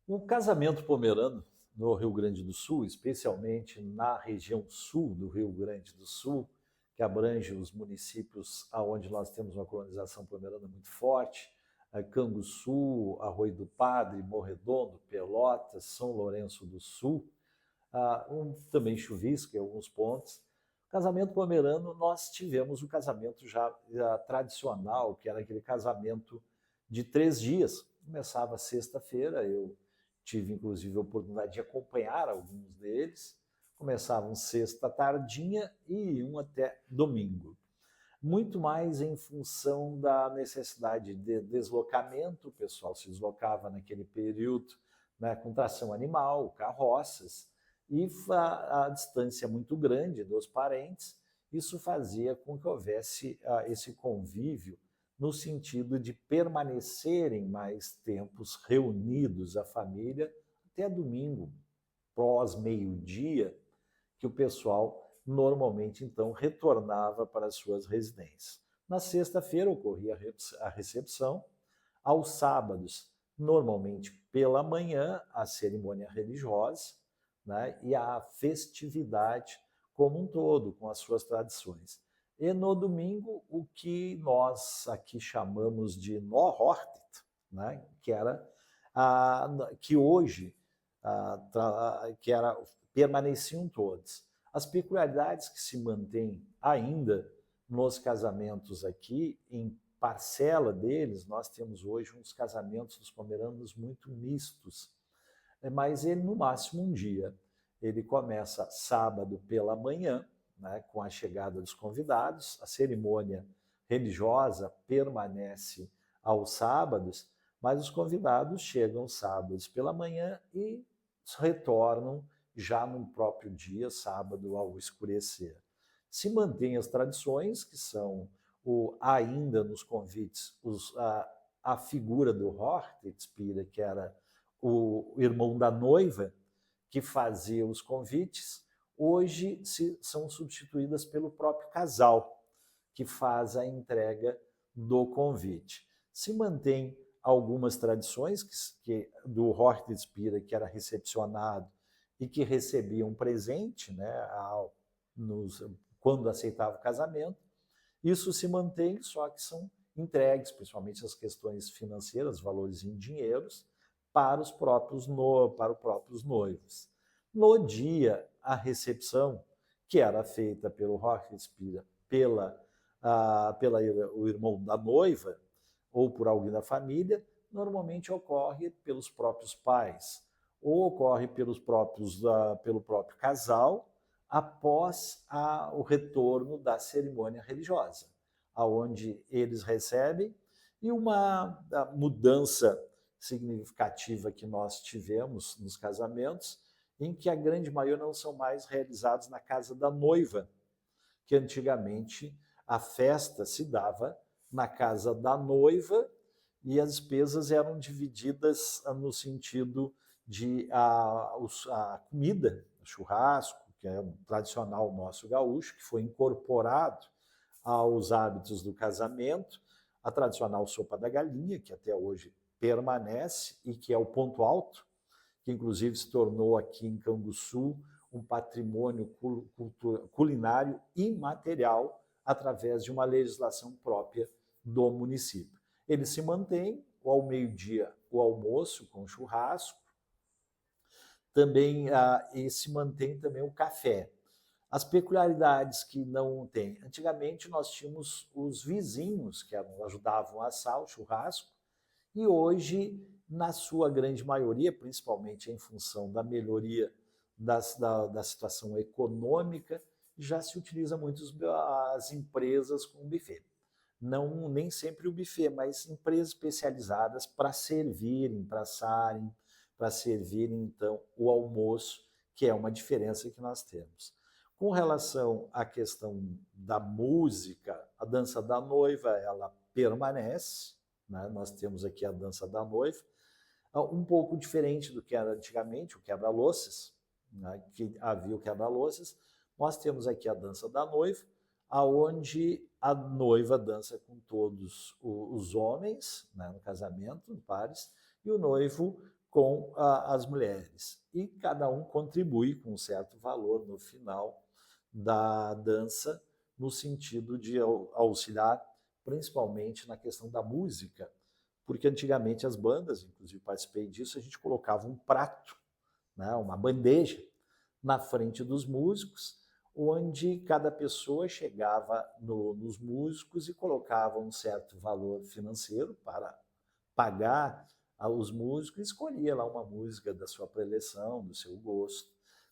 O casamento pomerano no Rio Grande do Sul, especialmente na região sul do Rio Grande do Sul, que abrange os municípios onde nós temos uma colonização pomerana muito forte, Canguçu, Arroio do Padre, Morredondo, Pelotas, São Lourenço do Sul, também Chuvisco em alguns pontos. Casamento pomerano, nós tivemos o casamento já tradicional, que era aquele casamento de 3 dias. Começava sexta-feira, eu tive inclusive a oportunidade de acompanhar alguns deles. Começavam sexta tardinha e iam até domingo. Muito mais em função da necessidade de deslocamento, o pessoal se deslocava naquele período, né, com tração animal, carroças, e a distância muito grande dos parentes, isso fazia com que houvesse esse convívio no sentido de permanecerem mais tempos reunidos a família até domingo, pós meio-dia, que o pessoal normalmente então retornava para as suas residências. Na sexta-feira ocorria a recepção, aos sábados, normalmente pela manhã, a cerimônia religiosa, né, e a festividade como um todo, com as suas tradições. E no domingo, o que nós aqui chamamos de Nohortet, né, que era que hoje que era permaneciam todos. As peculiaridades que se mantêm ainda nos casamentos aqui, em parcela deles, nós temos hoje uns casamentos dos pomeranos muito mistos, mas ele no máximo um dia. Ele começa sábado pela manhã, né, com a chegada dos convidados, a cerimônia religiosa permanece aos sábados, mas os convidados chegam sábados pela manhã e retornam já no próprio dia, sábado, ao escurecer. Se mantém as tradições, que são ainda nos convites a figura do Hortetspira, que era o irmão da noiva, que fazia os convites, hoje são substituídas pelo próprio casal, que faz a entrega do convite. Se mantém algumas tradições do Hortetspira, que era recepcionado e que recebia um presente, né, quando aceitava o casamento. Isso se mantém, só que são entregues, principalmente as questões financeiras, valores em dinheiros, para os próprios noivos. No dia, a recepção, que era feita pelo Hortetspira, o irmão da noiva, ou por alguém da família, normalmente ocorre pelos próprios pais, ou ocorre pelo próprio casal, após o retorno da cerimônia religiosa, aonde eles recebem, e uma mudança significativa que nós tivemos nos casamentos, em que a grande maioria não são mais realizados na casa da noiva, que antigamente a festa se dava na casa da noiva e as despesas eram divididas no sentido de a comida, o churrasco, que é um tradicional nosso gaúcho, que foi incorporado aos hábitos do casamento, a tradicional sopa da galinha, que até hoje permanece e que é o ponto alto, que inclusive se tornou aqui em Canguçu um patrimônio culinário imaterial através de uma legislação própria do município. Ele se mantém, ao meio-dia, o almoço com churrasco, também e se mantém também o café. As peculiaridades que não tem. Antigamente nós tínhamos os vizinhos que ajudavam a assar o churrasco, e hoje, na sua grande maioria, principalmente em função da melhoria da situação econômica, já se utiliza muito as empresas com buffet. Não nem sempre o buffet, mas empresas especializadas para servirem, para assarem, para servirem então o almoço, que é uma diferença que nós temos. Com relação à questão da música, a dança da noiva, ela permanece, né? Nós temos aqui a dança da noiva, um pouco diferente do que era antigamente, o quebra-louças, né? Que havia o quebra-louças. Nós temos aqui a dança da noiva, aonde a noiva dança com todos os homens, né, no casamento, em pares, e o noivo com as mulheres. E cada um contribui com um certo valor no final da dança, no sentido de auxiliar, principalmente na questão da música, porque antigamente as bandas, inclusive participei disso, a gente colocava um prato, né, uma bandeja, na frente dos músicos, onde cada pessoa chegava nos músicos e colocava um certo valor financeiro para pagar aos músicos e escolhia lá uma música da sua preleção, do seu gosto.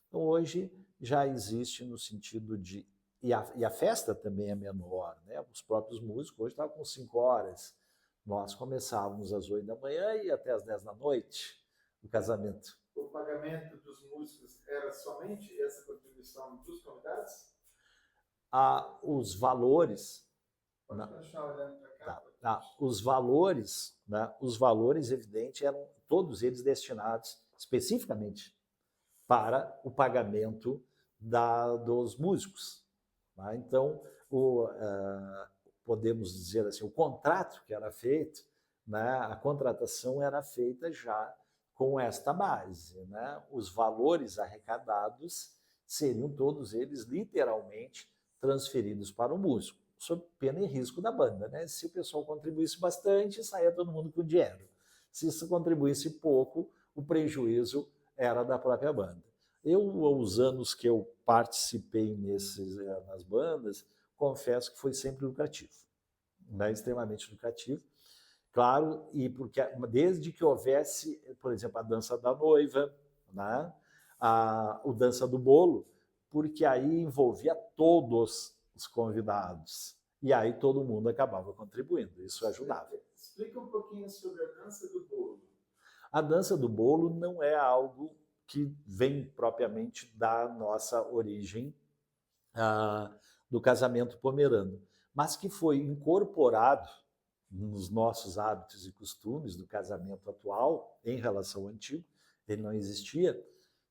Então, hoje já existe no sentido de... E a festa também é menor, né? Os próprios músicos hoje estavam com 5 horas. Nós começávamos às 8 da manhã e até às 10 da noite o casamento. O pagamento dos músicos era somente essa contribuição dos convidados? Os valores... Pode continuar olhando para cá. Os valores, né, evidente, eram todos eles destinados especificamente para o pagamento dos músicos. Tá? Então, podemos dizer assim, o contrato que era feito, né, a contratação era feita já com esta base. Né? Os valores arrecadados seriam todos eles literalmente transferidos para o músico, sob pena e risco da banda. Né? Se o pessoal contribuísse bastante, saía todo mundo com dinheiro. Se isso contribuísse pouco, o prejuízo era da própria banda. Os anos que eu participei nas bandas, confesso que foi sempre lucrativo, né? Extremamente lucrativo. Claro, e porque desde que houvesse, por exemplo, a dança da noiva, né? O dança do bolo, porque aí envolvia todos os convidados. E aí todo mundo acabava contribuindo, isso ajudava. Explica um pouquinho sobre a dança do bolo. A dança do bolo não é algo que vem propriamente da nossa origem do casamento pomerano, mas que foi incorporado nos nossos hábitos e costumes do casamento atual, em relação ao antigo, ele não existia,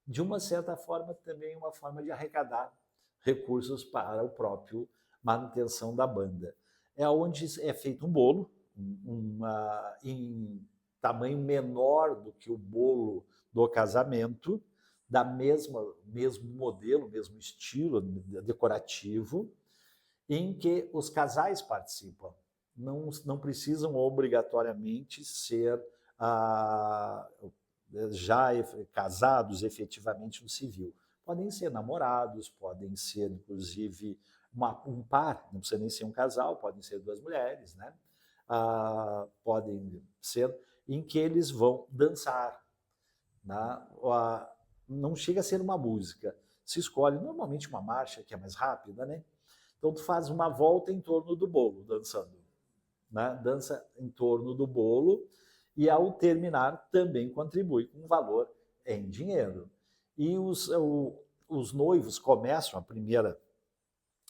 de uma certa forma também uma forma de arrecadar recursos para o próprio manutenção da banda. É onde é feito um bolo, em tamanho menor do que o bolo do casamento, da mesmo modelo, mesmo estilo decorativo, em que os casais participam. Não precisam obrigatoriamente ser já casados efetivamente no civil. Podem ser namorados, podem ser, inclusive, um par, não precisa nem ser um casal, podem ser 2 mulheres, né? Podem ser em que eles vão dançar. Né? Não chega a ser uma música. Se escolhe normalmente uma marcha que é mais rápida, né? Então tu faz uma volta em torno do bolo, dançando. Né? Dança em torno do bolo e ao terminar também contribui com um valor em dinheiro. E os noivos começam, a primeira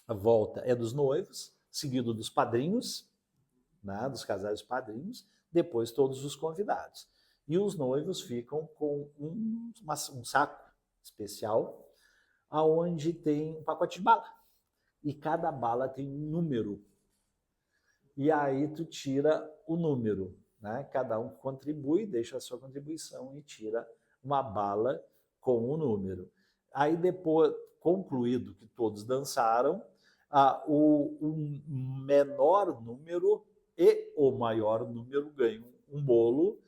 volta é dos noivos, seguido dos padrinhos, né? Dos casais padrinhos, depois todos os convidados. E os noivos ficam com um saco especial, onde tem um pacote de bala. E cada bala tem um número. E aí tu tira o número. Né? Cada um contribui, deixa a sua contribuição e tira uma bala com o número. Aí depois, concluído que todos dançaram, o menor número e o maior número ganham um bolo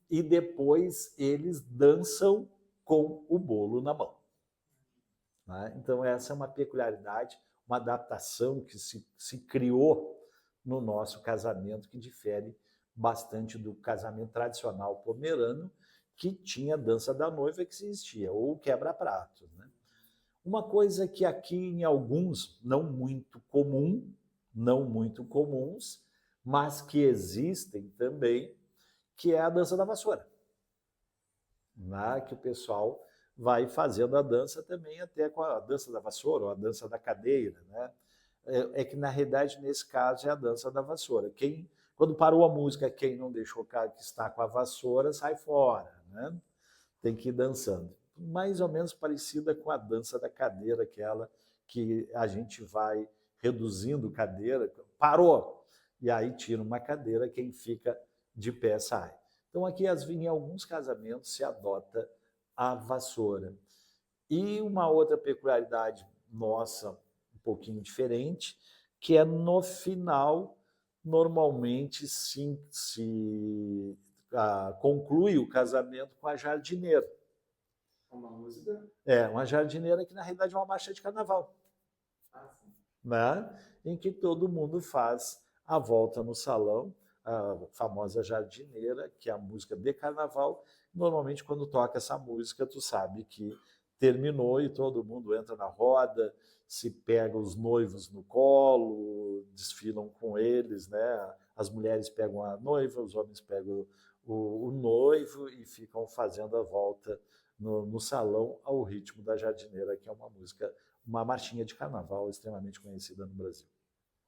e depois eles dançam com o bolo na mão. Né? Então essa é uma peculiaridade, uma adaptação que se criou no nosso casamento, que difere bastante do casamento tradicional pomerano, que tinha a dança da noiva que existia, ou quebra-pratos. Né? Uma coisa que aqui em alguns, não muito comuns, mas que existem também, que é a dança da vassoura. Né? Que o pessoal vai fazendo a dança também até com a dança da vassoura, ou a dança da cadeira. Né? É que, na realidade, nesse caso, é a dança da vassoura. Quando parou a música, quem não deixou que está com a vassoura, sai fora. Né? Tem que ir dançando. Mais ou menos parecida com a dança da cadeira, aquela que a gente vai reduzindo cadeira, parou, e aí tira uma cadeira, quem fica de pé sai. Então, aqui, em alguns casamentos, se adota a vassoura. E uma outra peculiaridade nossa, um pouquinho diferente, que é no final, normalmente conclui o casamento com a jardineira. Uma música? Uma jardineira que na realidade é uma marcha de carnaval. Sim. Né? Em que todo mundo faz a volta no salão, a famosa jardineira, que é a música de carnaval. Normalmente, quando toca essa música, tu sabe que terminou e todo mundo entra na roda, se pega os noivos no colo, desfilam com eles, né? As mulheres pegam a noiva, os homens pegam o noivo e ficam fazendo a volta no salão ao ritmo da jardineira, que é uma marchinha de carnaval extremamente conhecida no Brasil.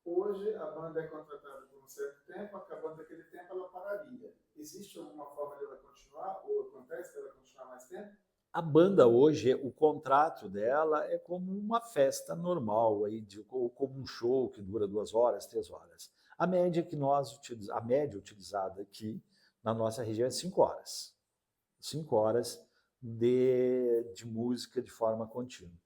Hoje a banda é contratada por um certo tempo, acabando aquele tempo ela pararia. Existe alguma forma de ela continuar, ou acontece de ela continuar mais tempo? A banda hoje, o contrato dela é como uma festa normal, ou como um show que dura 2 horas, 3 horas. A média utilizada aqui na nossa região é 5 horas. 5 horas de música de forma contínua.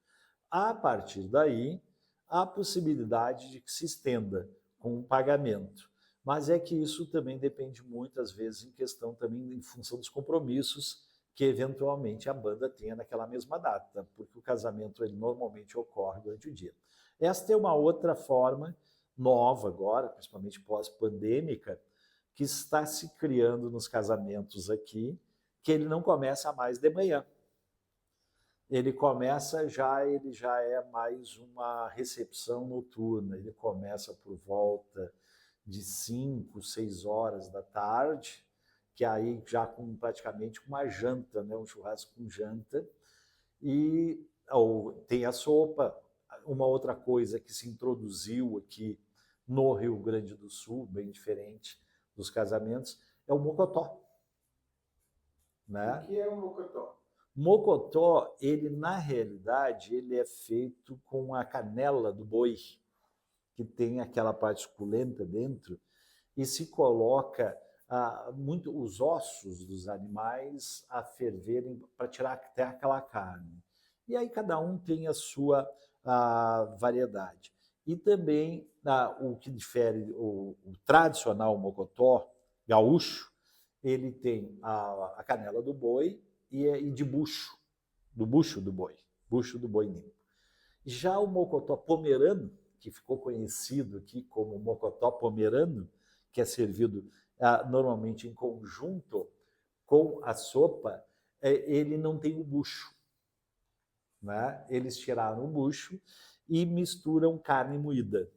A partir daí, há a possibilidade de que se estenda com um pagamento. Mas é que isso também depende muitas vezes em questão também em função dos compromissos que eventualmente a banda tenha naquela mesma data, porque o casamento ele normalmente ocorre durante o dia. Esta é uma outra forma nova agora, principalmente pós-pandêmica, que está se criando nos casamentos aqui, que ele não começa mais de manhã. Ele já é mais uma recepção noturna, ele começa por volta de 5, 6 horas da tarde, que aí já com praticamente uma janta, né, um churrasco com janta, ou tem a sopa. Uma outra coisa que se introduziu aqui no Rio Grande do Sul, bem diferente dos casamentos, é o mocotó. Né? O que é o mocotó? Mocotó, ele na realidade, ele é feito com a canela do boi, que tem aquela parte suculenta dentro, e se coloca muito os ossos dos animais a ferverem para tirar até aquela carne. E aí cada um tem a sua variedade. E também o que difere o tradicional mocotó gaúcho, ele tem a canela do boi e de bucho, do bucho do boi limpo. Já o mocotó pomerano, que ficou conhecido aqui como mocotó pomerano, que é servido normalmente em conjunto com a sopa, ele não tem o bucho. Né? Eles tiraram o bucho e misturam carne moída.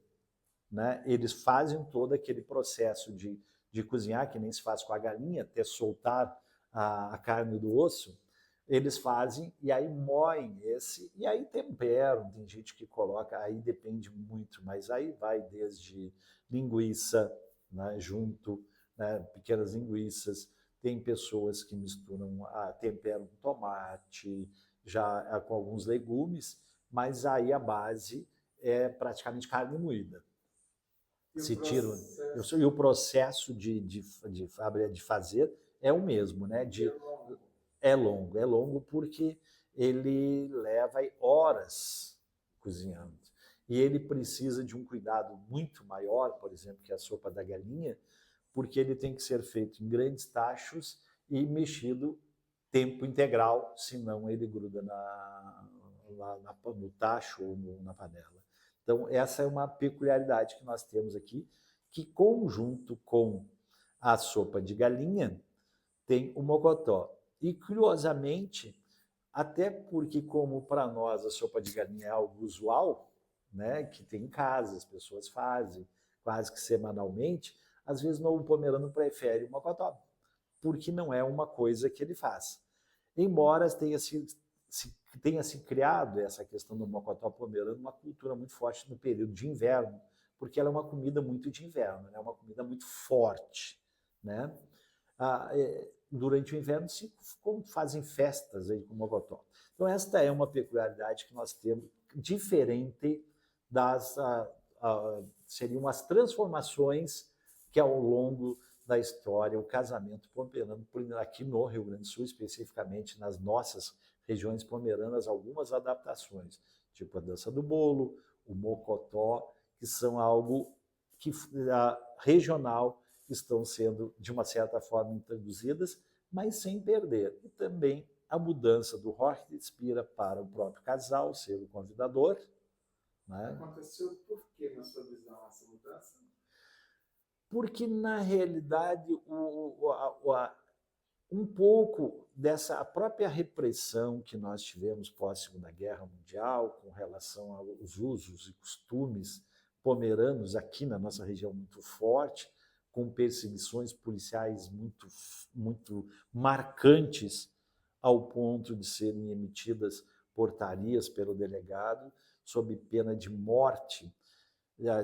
Né? Eles fazem todo aquele processo de cozinhar, que nem se faz com a galinha, até soltar a carne do osso. Eles fazem e aí moem esse, e aí temperam. Tem gente que coloca, aí depende muito, mas aí vai desde linguiça, né, junto, né, pequenas linguiças. Tem pessoas que misturam, temperam com tomate, já com alguns legumes, mas aí a base é praticamente carne moída. E o processo de fazer é o mesmo, né? É longo porque ele leva horas cozinhando. E ele precisa de um cuidado muito maior, por exemplo, que a sopa da galinha, porque ele tem que ser feito em grandes tachos e mexido tempo integral, senão ele gruda no tacho ou na panela. Então, essa é uma peculiaridade que nós temos aqui, que conjunto com a sopa de galinha tem o mocotó. E, curiosamente, até porque como para nós a sopa de galinha é algo usual, né, que tem em casa, as pessoas fazem quase que semanalmente, às vezes o pomerano prefere o mocotó, porque não é uma coisa que ele faz. Embora tenha se criado essa questão do mocotó pomerano, uma cultura muito forte no período de inverno, porque ela é uma comida muito de inverno, é uma comida muito forte. Né? Durante o inverno se fazem festas aí com o mocotó. Então esta é uma peculiaridade que nós temos, diferente seriam as transformações que ao longo da história o casamento pomerano, aqui no Rio Grande do Sul, especificamente nas nossas regiões pomeranas, algumas adaptações, tipo a dança do bolo, o mocotó, que são algo que regional, estão sendo, de uma certa forma, introduzidas, mas sem perder. E também a mudança do Rock de Espira para o próprio casal, ser o convidador. Né? Aconteceu por que, na sua visão, essa mudança? Porque, na realidade, um pouco dessa própria repressão que nós tivemos pós-Segunda Guerra Mundial, com relação aos usos e costumes pomeranos aqui na nossa região muito forte, com perseguições policiais muito marcantes, ao ponto de serem emitidas portarias pelo delegado, sob pena de morte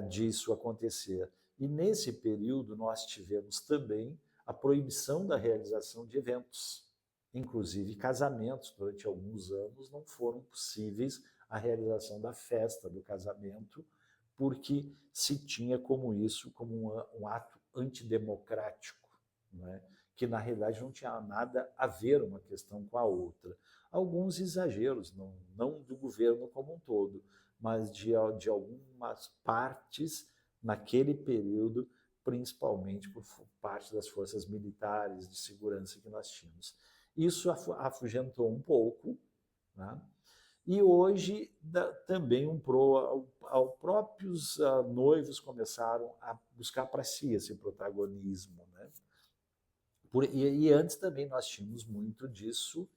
disso acontecer. E nesse período nós tivemos também a proibição da realização de eventos, inclusive casamentos. Durante alguns anos não foram possíveis a realização da festa do casamento, porque se tinha como isso como um ato antidemocrático, né? Que na realidade não tinha nada a ver uma questão com a outra. Alguns exageros, não do governo como um todo, mas de algumas partes naquele período, principalmente por parte das forças militares de segurança que nós tínhamos. Isso afugentou um pouco, né? E hoje também próprios noivos começaram a buscar para si esse protagonismo, né? E antes também nós tínhamos muito disso,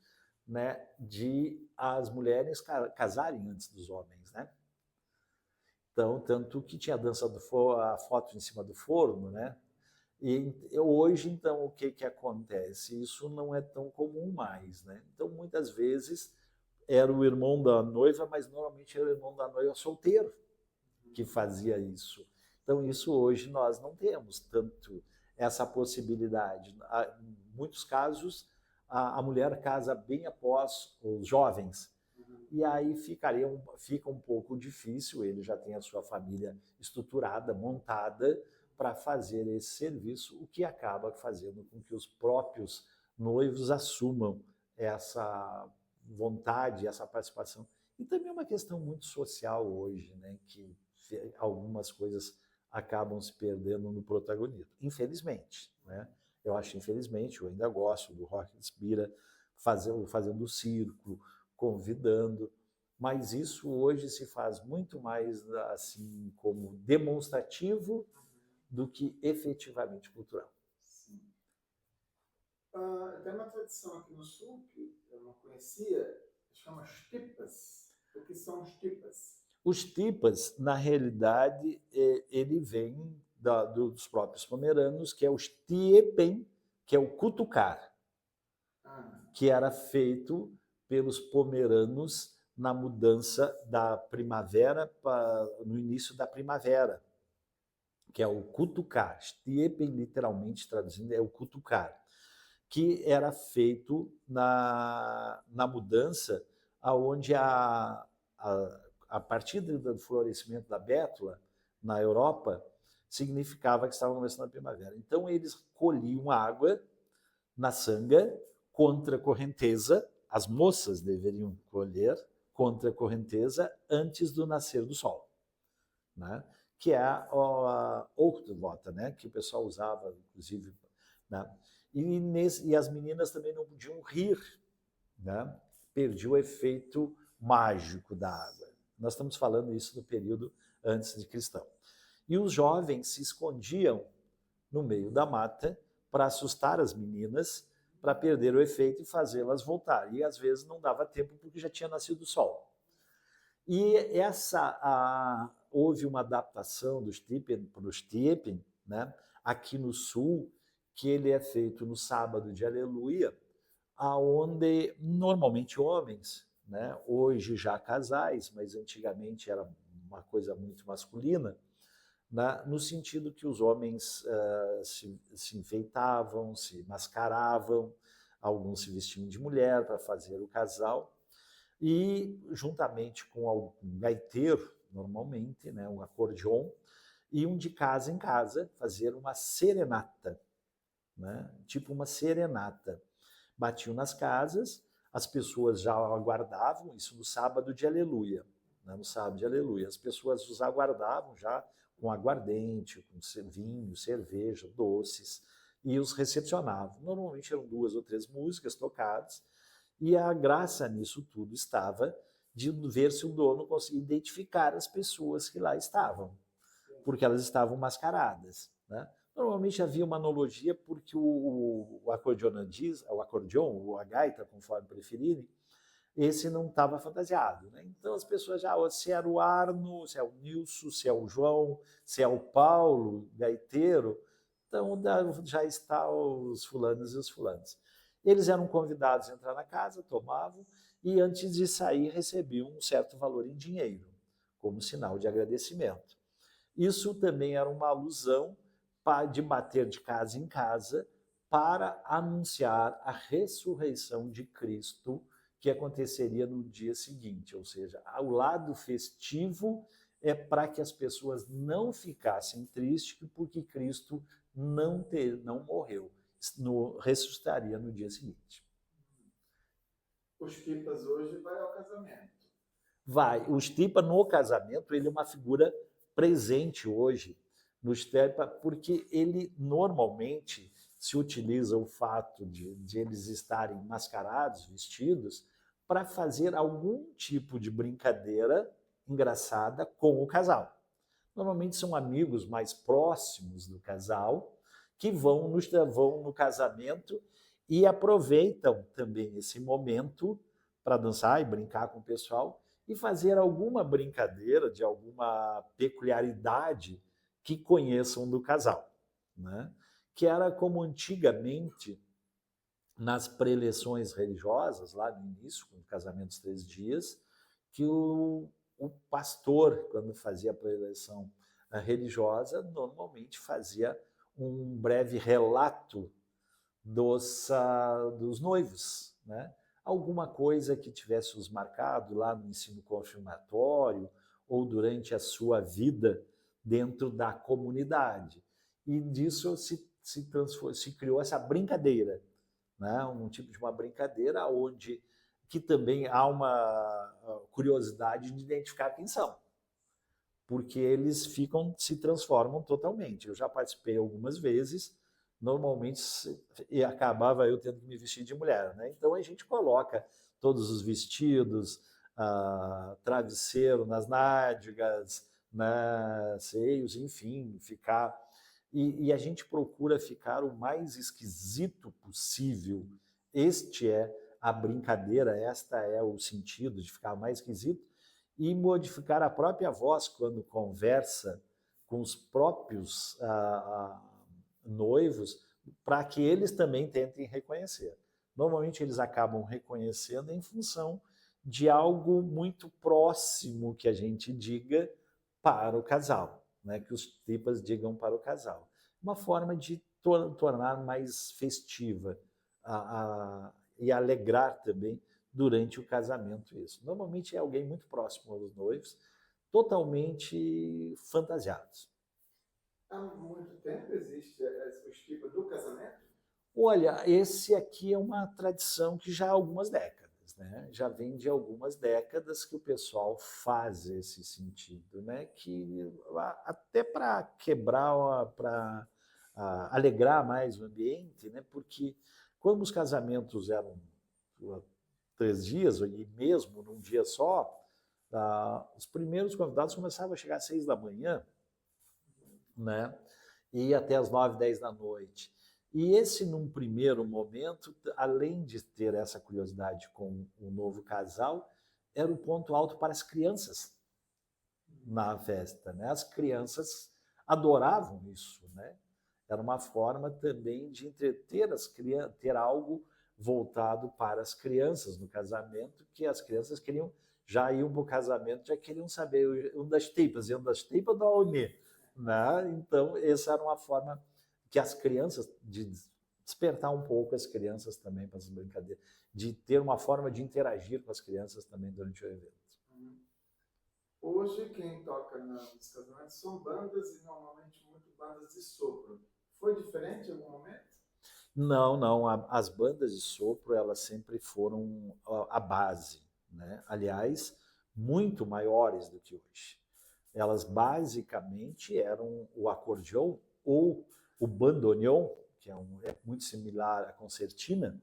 né, de as mulheres casarem antes dos homens, né? Então, tanto que tinha a foto em cima do forno, né? E hoje, então, o que acontece? Isso não é tão comum mais, né? Então, muitas vezes era o irmão da noiva, mas normalmente era o irmão da noiva solteiro que fazia isso. Então, isso hoje nós não temos tanto essa possibilidade. Em muitos casos, a mulher casa bem após os jovens, e aí fica um pouco difícil, ele já tem a sua família estruturada, montada, para fazer esse serviço, o que acaba fazendo com que os próprios noivos assumam essa vontade, essa participação. E também é uma questão muito social hoje, né, que algumas coisas acabam se perdendo no protagonismo. Infelizmente, né? Eu acho, infelizmente, eu ainda gosto do Rock Inspira, fazendo o circo, convidando, mas isso hoje se faz muito mais assim como demonstrativo do que efetivamente cultural. Sim. Tem uma tradição aqui no Sul que eu não conhecia, chama Stipas. O que são os Stipas? Os tipas, na realidade, ele vem dos próprios pomeranos, que é o stiepen, que é o cutucar, que era feito pelos pomeranos na mudança da primavera no início da primavera, que é o cutucar. Stiepen, literalmente traduzindo, é o cutucar, que era feito na mudança aonde a partir do florescimento da bétula na Europa, significava que estava começando a primavera. Então, eles colhiam água na sanga contra a correnteza, as moças deveriam colher contra a correnteza antes do nascer do sol, né? Que é a Oachtevota, né? Que o pessoal usava, inclusive, né? E as meninas também não podiam rir, né? Perdia o efeito mágico da água. Nós estamos falando isso no período antes de cristão. E os jovens se escondiam no meio da mata para assustar as meninas, para perder o efeito e fazê-las voltar. E às vezes não dava tempo porque já tinha nascido o sol. E houve uma adaptação do Stiepen para o Stiepen, né, aqui no Sul, que ele é feito no sábado de Aleluia, aonde normalmente homens, né, hoje já casais, mas antigamente era uma coisa muito masculina, né, no sentido que os homens se enfeitavam, se mascaravam, alguns se vestiam de mulher para fazer o casal, e juntamente com um gaiteiro, normalmente, né, um acordeon, iam de casa em casa fazer uma serenata. né? Tipo uma serenata. Batiam nas casas, as pessoas já aguardavam, isso no sábado de Aleluia, né? No sábado de Aleluia. As pessoas os aguardavam já com aguardente, com vinho, cerveja, doces, e os recepcionavam. Normalmente eram 2 ou 3 músicas tocadas, e a graça nisso tudo estava de ver se o dono conseguia identificar as pessoas que lá estavam, porque elas estavam mascaradas, né? Normalmente havia uma analogia porque o acordeon, ou a gaita, conforme preferirem, esse não estava fantasiado, né? Então as pessoas já, se era o Arno, se é o Nilson, se é o João, se é o Paulo, gaiteiro, então já está os fulanos e os fulanos. Eles eram convidados a entrar na casa, tomavam, e antes de sair recebiam um certo valor em dinheiro, como sinal de agradecimento. Isso também era uma alusão de bater de casa em casa para anunciar a ressurreição de Cristo, que aconteceria no dia seguinte, ou seja, o lado festivo é para que as pessoas não ficassem tristes porque Cristo não morreu, ressuscitaria no dia seguinte. Os pipas hoje vai ao casamento. Vai. O Stipa, no casamento, ele é uma figura presente hoje no Stipa, porque ele normalmente se utiliza o fato de eles estarem mascarados, vestidos, para fazer algum tipo de brincadeira engraçada com o casal. Normalmente são amigos mais próximos do casal que vão no casamento e aproveitam também esse momento para dançar e brincar com o pessoal e fazer alguma brincadeira de alguma peculiaridade que conheçam do casal, né? Que era como antigamente nas preleções religiosas, lá no início, com o casamento dos 3 dias, que o pastor, quando fazia a preleção religiosa, normalmente fazia um breve relato dos noivos, né? Alguma coisa que tivesse os marcado lá no ensino confirmatório ou durante a sua vida dentro da comunidade. E disso se criou essa brincadeira, né? Um tipo de uma brincadeira onde que também há uma curiosidade de identificar quem são, porque eles se transformam totalmente. Eu já participei algumas vezes, normalmente e acabava eu tendo que me vestir de mulher, né? Então a gente coloca todos os vestidos, travesseiro nas nádegas, né, seios, enfim, ficar e a gente procura ficar o mais esquisito possível. Este é a brincadeira, esta é o sentido de ficar mais esquisito e modificar a própria voz quando conversa com os próprios noivos, para que eles também tentem reconhecer. Normalmente eles acabam reconhecendo em função de algo muito próximo que a gente diga para o casal, né? Que os tripas digam para o casal. Uma forma de tornar mais festiva e alegrar também durante o casamento isso. Normalmente é alguém muito próximo aos noivos, totalmente fantasiados. Há muito tempo existe o Stipa do casamento? Olha, esse aqui é uma tradição que já há algumas décadas, né? Já vem de algumas décadas que o pessoal faz esse sentido, né? Que até para quebrar, para alegrar mais o ambiente, né? Porque quando os casamentos eram 3 dias e mesmo num dia só, os primeiros convidados começavam a chegar às 6 da manhã, né? E até às 9, 10 da noite. E esse, num primeiro momento, além de ter essa curiosidade com o novo casal, era o ponto alto para as crianças na festa, né? As crianças adoravam isso, né? Era uma forma também de entreter as crianças, ter algo voltado para as crianças no casamento, que as crianças queriam, já iam para o casamento, já queriam saber um das tripas do Aonê, né? Então, essa era uma forma que as crianças, de despertar um pouco as crianças também para essas brincadeiras, de ter uma forma de interagir com as crianças também durante o evento. Hoje, quem toca nos casamentos são bandas e normalmente muito bandas de sopro. Foi diferente em algum momento? Não, não. As bandas de sopro, elas sempre foram a base, né? Aliás, muito maiores do que hoje. Elas basicamente eram o acordeão ou o bandoneon, que é muito similar à concertina,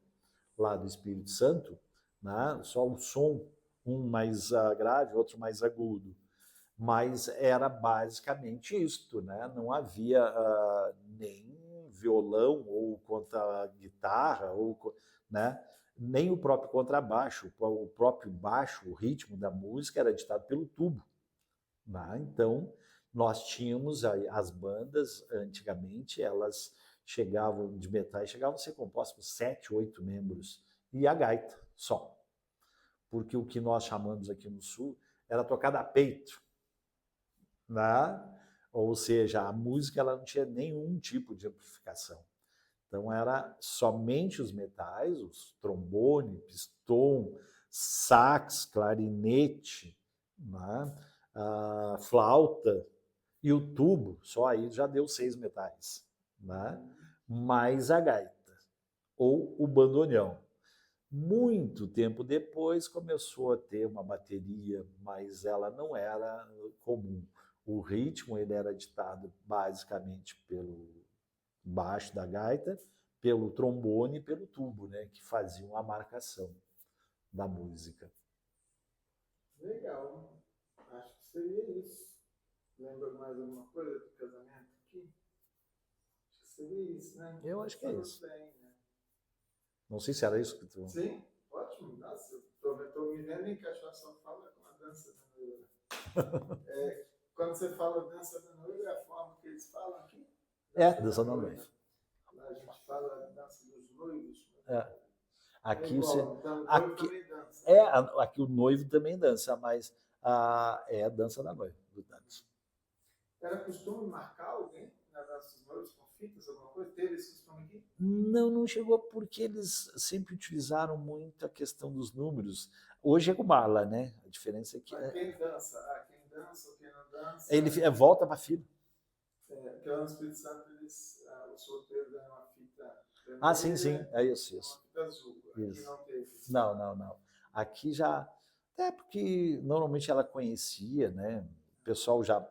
lá do Espírito Santo, né? Só o som, um mais grave, outro mais agudo. Mas era basicamente isto, né? Não havia nem violão ou contra guitarra ou, né? Nem o próprio contrabaixo, o próprio baixo, o ritmo da música era ditado pelo tubo, né? Então nós tínhamos as bandas antigamente, elas chegavam de metais, chegavam a ser compostas por 7, 8 membros e a gaita só, porque o que nós chamamos aqui no sul era tocada a peito, né? Ou seja, a música ela não tinha nenhum tipo de amplificação. Então era somente os metais, os trombone, pistão, sax, clarinete, né? Flauta e o tubo, só aí já deu 6 metais, né? Mais a gaita ou o bandoneão. Muito tempo depois começou a ter uma bateria, mas ela não era comum. O ritmo ele era ditado basicamente pelo baixo da gaita, pelo trombone e pelo tubo, né, que faziam a marcação da música. Legal. Acho que seria isso. Lembra mais alguma coisa do casamento aqui? Acho que seria isso, né? Eu acho que é isso. Bem, né? Não sei se era isso que tu... Sim, ótimo. Nossa, estou me vendo em Cachoeira fala com a dança da noiva. Quando você fala dança da noiva, é a forma que eles falam aqui? Dança da noiva. Lá a gente fala dança dos noivos. Aqui igual, você... então, o noivo aqui... também dança. aqui o noivo também dança, mas é a dança da noiva. Era costume marcar alguém na dança dos noivos com fitas, alguma coisa? Teve esse costume aqui? Não chegou porque eles sempre utilizaram muito a questão dos números. Hoje é com bala, né? A diferença é que... Quem dança? Quem dança ou quem não dança? Ele volta para a fila. Porque lá no Espírito Santo, o solteiro ganha uma fita vermelha, sim. É isso. Uma fita azul. Aqui não teve. Não. Aqui já... É porque normalmente ela conhecia, né? O pessoal já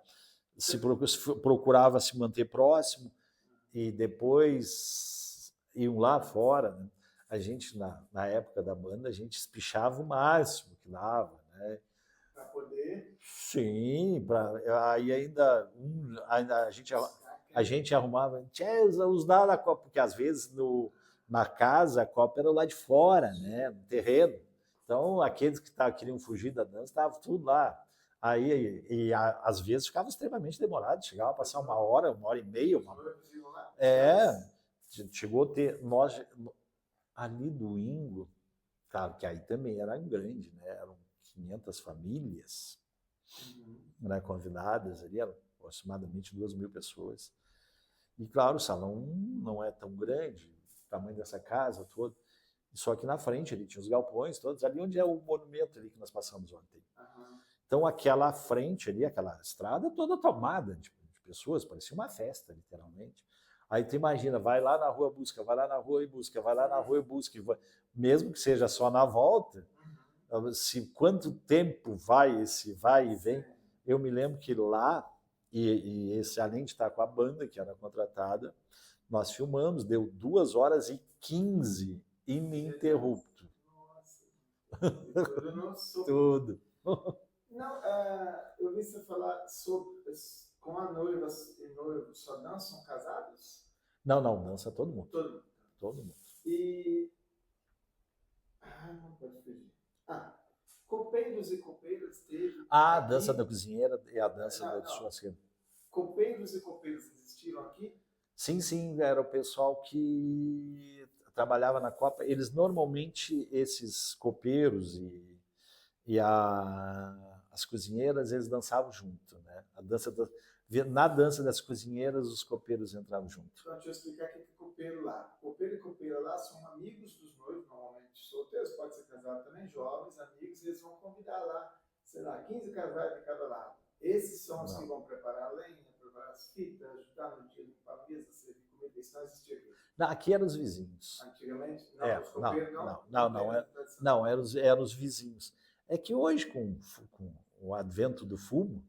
procurava se manter próximo e depois iam lá fora, né? A gente, na época da banda, a gente espichava o máximo que dava, né? Para poder... Sim, aí ainda a gente arrumava, os dados da Copa, porque às vezes na casa a Copa era lá de fora, né? No terreno. Então, aqueles que queriam fugir da dança, estavam tudo lá. Aí, às vezes, ficava extremamente demorado, chegava a passar 1 hora, 1 hora e meia. Chegou a ter... ali do Ingo, claro que aí também era grande, né? Eram 500 famílias, né, convidadas ali, eram aproximadamente 2.000 pessoas. E, claro, o salão não é tão grande, o tamanho dessa casa toda. Só que na frente ali tinha os galpões todos, ali onde é o monumento ali que nós passamos ontem. Então aquela frente ali, aquela estrada toda tomada de pessoas, parecia uma festa, literalmente. Aí tu imagina, vai lá na rua, busca, vai lá na rua e busca, vai lá na rua e busca, mesmo que seja só na volta, quanto tempo vai esse vai e vem. Eu me lembro que lá, e esse, além de estar com a banda que era contratada, nós filmamos, deu 2 horas e 15 ininterrupto. Nossa. Tudo. Não, eu vi você falar sobre com a noiva e noivo, só dançam casados? Não, dança todo mundo. Todo mundo. E... não pode fugir. Copeiros e copeiras teve... A dança da cozinheira e a dança da churrasqueira. Copeiros e copeiras existiram aqui? Sim, era o pessoal que trabalhava na Copa. Eles normalmente, esses copeiros e as cozinheiras, eles dançavam junto, né? Na dança das cozinheiras, os copeiros entravam junto. Então, deixa eu explicar o que é copeiro lá. Copeiro e copeira lá são amigos dos noivos, normalmente solteiros, pode ser casado também, jovens, amigos, e eles vão convidar lá, sei lá, 15 casais de cada lado. Esses são os que vão preparar a lenha, preparar as fitas, ajudar no dia, limpar a mesa, servir comida. isso não existia aqui. Não, aqui eram os vizinhos. Antigamente, não, os copeiros Não, eram os vizinhos. É que hoje, com o advento do fumo,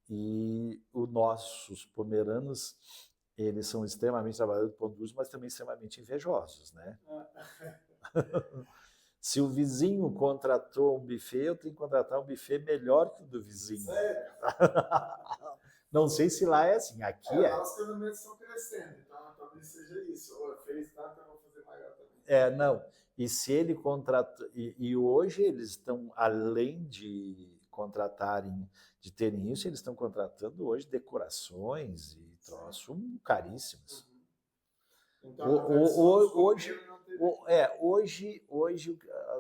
e os nossos pomeranos, eles são extremamente trabalhadores do ponto de vista, mas também extremamente invejosos, né? Se o vizinho contratou um buffet, eu tenho que contratar um buffet melhor que o do vizinho. Sério? Não sei se lá é assim, aqui é. Lá os casamentos estão crescendo, então talvez seja isso. Ou fez tanto, eu vou fazer maior também. Não. E se ele contrata. E hoje eles estão, além de contratarem, de terem isso, eles estão contratando hoje decorações e troços caríssimos. Então, hoje,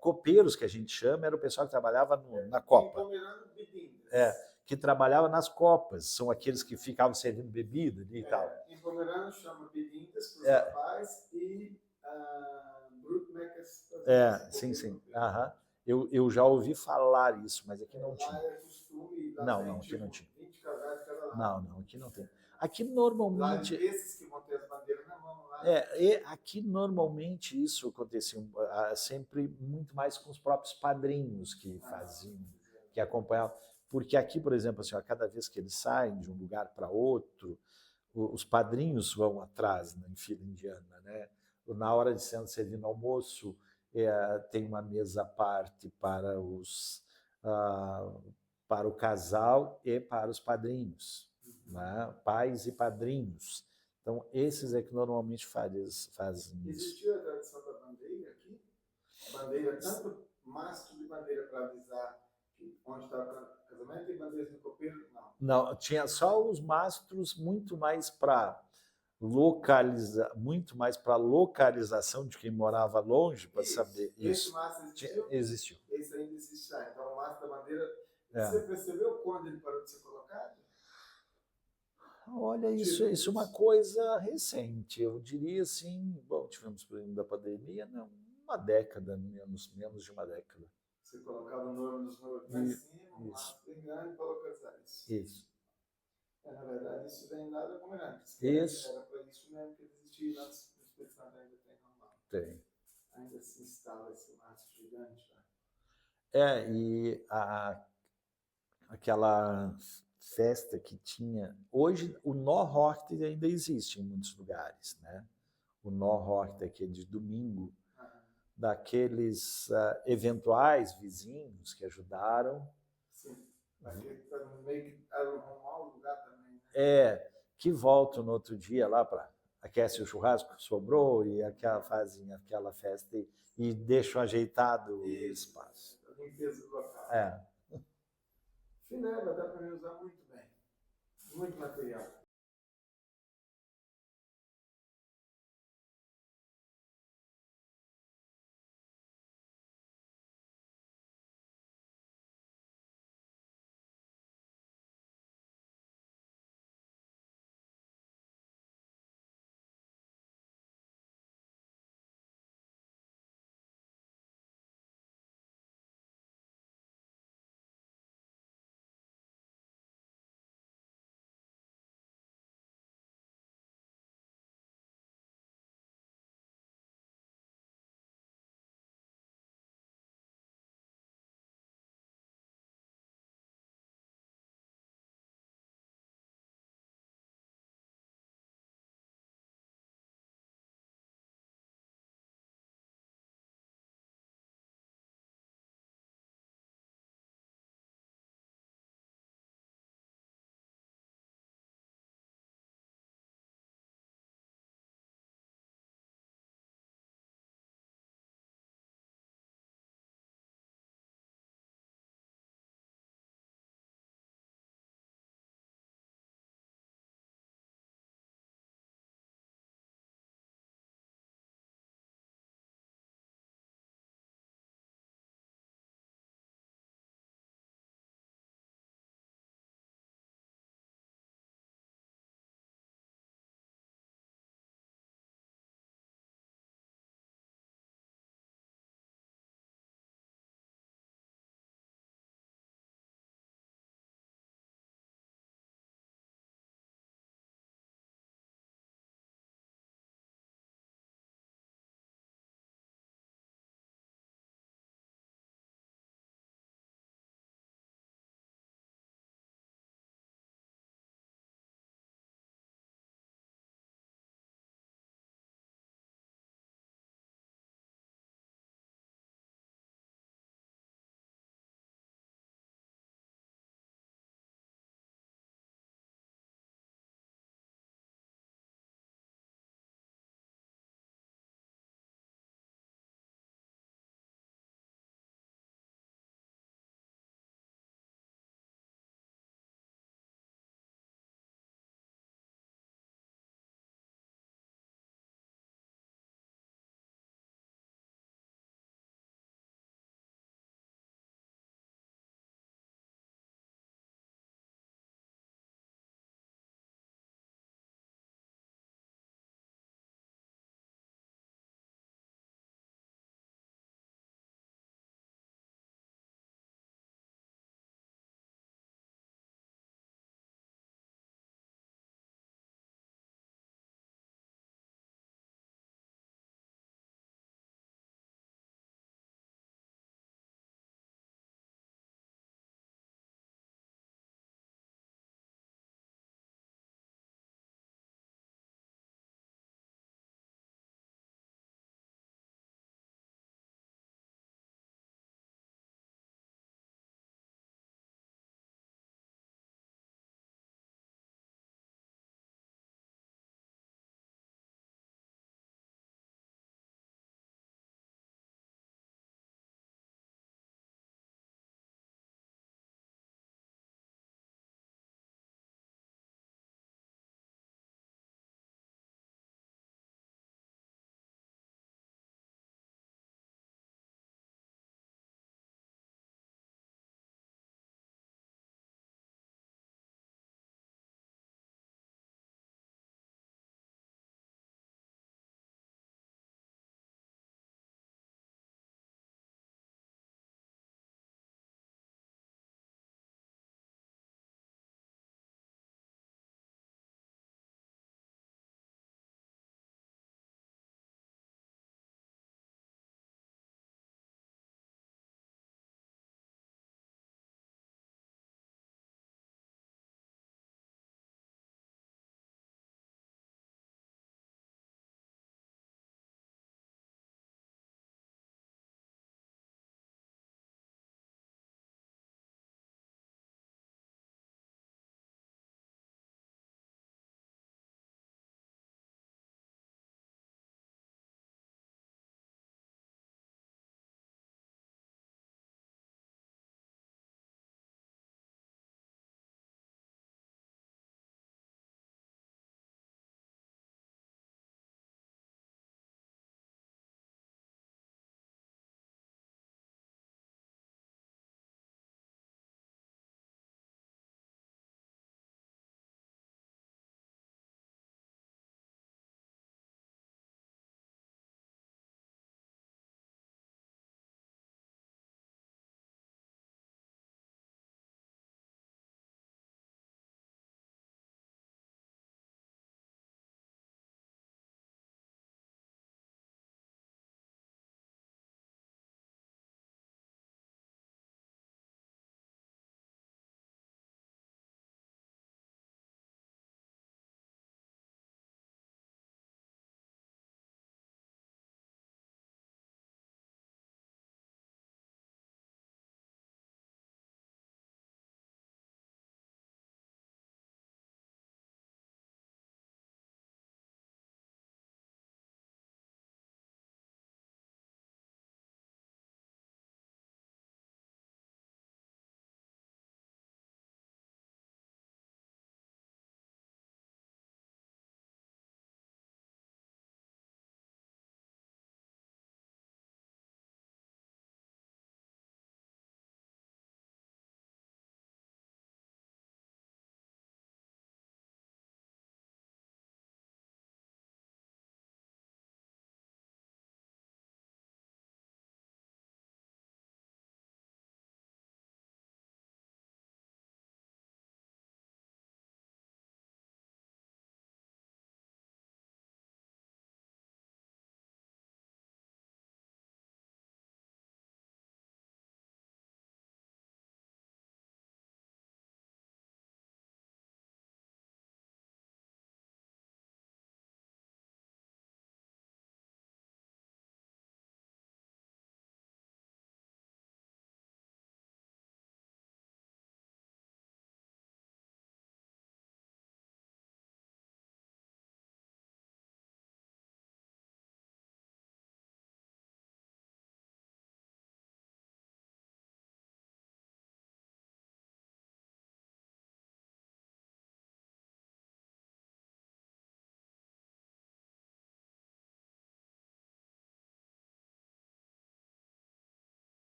copeiros que a gente chama, era o pessoal que trabalhava na Copa. Que trabalhava nas copas, são aqueles que ficavam servindo bebida ali e tal. Em Pomerano chama bedintas para os rapazes e brutmakers para os sim. Eu já ouvi falar isso, mas aqui não tinha. Lá é costume, não, aqui não tinha. 20 casais de cada lado. Não, aqui não tem. Aqui normalmente. Lá esses que vão ter as bandeiras na mão lá. Aqui normalmente isso acontecia sempre muito mais com os próprios padrinhos que faziam, que acompanhavam. Porque aqui, por exemplo, assim, cada vez que eles saem de um lugar para outro, os padrinhos vão atrás em fila indiana, né? Na hora de sendo servido almoço, tem uma mesa à parte para para o casal e para os padrinhos, né? Pais e padrinhos. Então, esses é que normalmente fazem isso. Existiu a tradição da bandeira aqui? Bandeira, tanto mastro de bandeira para avisar onde está o casamento e bandeiras no copeiro? Não, tinha só os mastros muito mais para localização de quem morava longe, para saber isso. Esse mastro existiu? Esse ainda existe. Então, o mastro da bandeira, você percebeu quando ele parou de ser colocado? Olha, isso é uma coisa recente. Eu diria assim, bom, tivemos o problema da pandemia, não, uma década, menos de uma década. Você colocava o nome dos noivos lá em cima, um mastro bem grande para localizar isso. Isso. Na verdade, isso vem lá da Pomerânia. Isso. Era para isso mesmo que existia lá no Espírito Santo, ainda tem normal. Tem. Ainda se instala esse mastro gigante lá. E aquela festa que tinha. Hoje, o Norrort ainda existe em muitos lugares, né? O Norrort, que é de domingo, daqueles eventuais vizinhos que ajudaram. Sim, para meio que arrumar o lugar também. Né? Que voltam no outro dia lá para aquece o churrasco que sobrou e fazem aquela festa e deixam ajeitado o espaço. A limpeza do local. Fineva dá para usar muito bem. Muito material.